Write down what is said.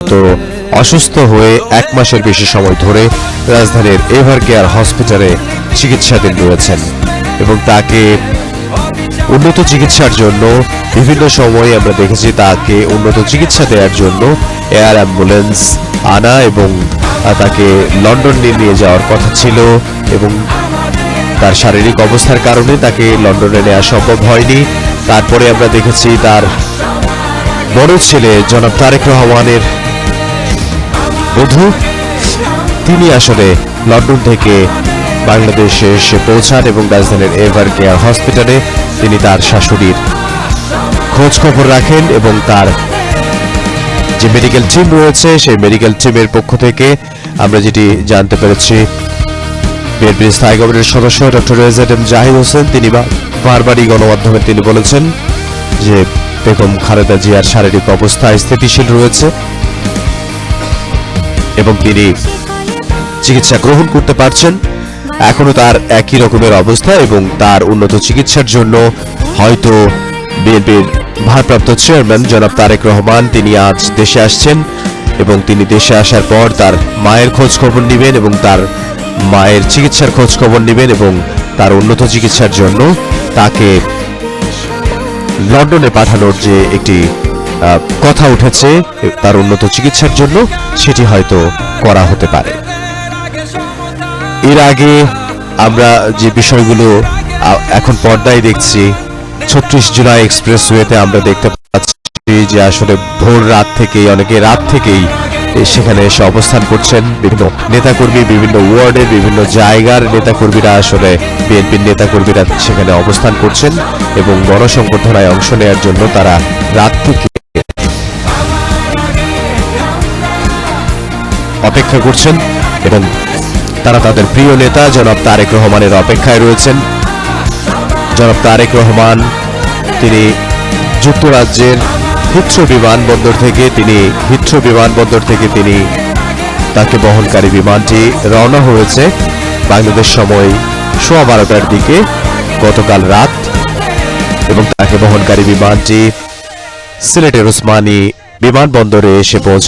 তো অসুস্থ হয়ে 1 মাসের বেশি সময় ধরে রাজধানীর এভারকেয়ার হসপিটালে চিকিৎসাধীন রয়েছেন এবং তাকে উন্নত চিকিৎসার জন্য বিভিন্ন সময়ে আমরা দেখেছি তাকে উন্নত চিকিৎসা দেওয়ার জন্য এয়ার অ্যাম্বুলেন্স আনা এবং তাকে লন্ডন নিয়ে যাওয়ার কথা ছিল এবং তার শারীরিক অবস্থার কারণে তাকে লন্ডনে নেওয়া সম্ভব হয়নি। তারপরে আমরা দেখেছি তার বড় ছেলে জনাব তারেক রহমানের বধূ, তিনি আসলে লন্ডন থেকে বাংলাদেশে এসে পৌঁছান এবং রাজধানীর এভারকেয়ার হসপিটালে তিনি তার শাশুড়ির খোঁজ খবর রাখেন এবং তার যে মেডিকেল টিম রয়েছে সেই মেডিকেল টিমের পক্ষ থেকে আমরা যেটি জানতে পেরেছি, বিএনপির স্থায়ী কমিটির সদস্য ডক্টর এজেড জাহিদ হোসেন তিনি বারবারই গণমাধ্যমে তিনি বলেছেন যে বেগম খালেদা জিয়ার শারীরিক অবস্থা স্থিতিশীল রয়েছে এবং তিনি চিকিৎসা গ্রহণ করতে পারছেন। এখনো তার একই রকমের অবস্থা এবং তার উন্নত চিকিৎসার জন্য হয়তো বিএনপির ভারপ্রাপ্ত চেয়ারম্যান জনাব তারেক রহমান তিনি আজ দেশে আসছেন এবং তিনি দেশে আসার পর তার মায়ের খোঁজ খবর নেবেন এবং তার মায়ের চিকিৎসার খোঁজ খবর নেবেন এবং তার উন্নত চিকিৎসার জন্য তাকে লন্ডনে পাঠানোর যে একটি কথা উঠেছে তার উন্নত চিকিৎসার জন্য সেটি হয়তো করা হতে পারে। এর আগে আমরা যে বিষয়গুলো এখন পর্দায় দেখছি, 36 জুলাই এক্সপ্রেসওয়েতে আমরা দেখতে পাচ্ছি যে আসলে ভোর রাত থেকেই অনেকে রাত থেকেই সেখানে এসে অবস্থান করছেন। বিভিন্ন নেতাকর্মী, বিভিন্ন ওয়ার্ডের বিভিন্ন জায়গার নেতাকর্মীরা আসলে বিএনপির নেতাকর্মীরা সেখানে অবস্থান করছেন এবং গণসংবর্ধনায় অংশ নেওয়ার জন্য তারা রাত থেকে অপেক্ষা করছেন এবং তারা তাদের প্রিয় নেতা জনাব তারেক রহমানের অপেক্ষায় রয়েছেন। জনাব তারেক রহমান তিনি যুক্তরাজ্যের হিথ্রো বিমানবন্দর থেকে তিনি তাকে বহনকারী বিমানটি রওনা হয়েছে বাংলাদেশ সময় 12:15টার দিকে গতকাল রাত এবং তাকে বহনকারী বিমানটি সিলেটের ওসমানী বিমানবন্দরে এসে পৌঁছায়।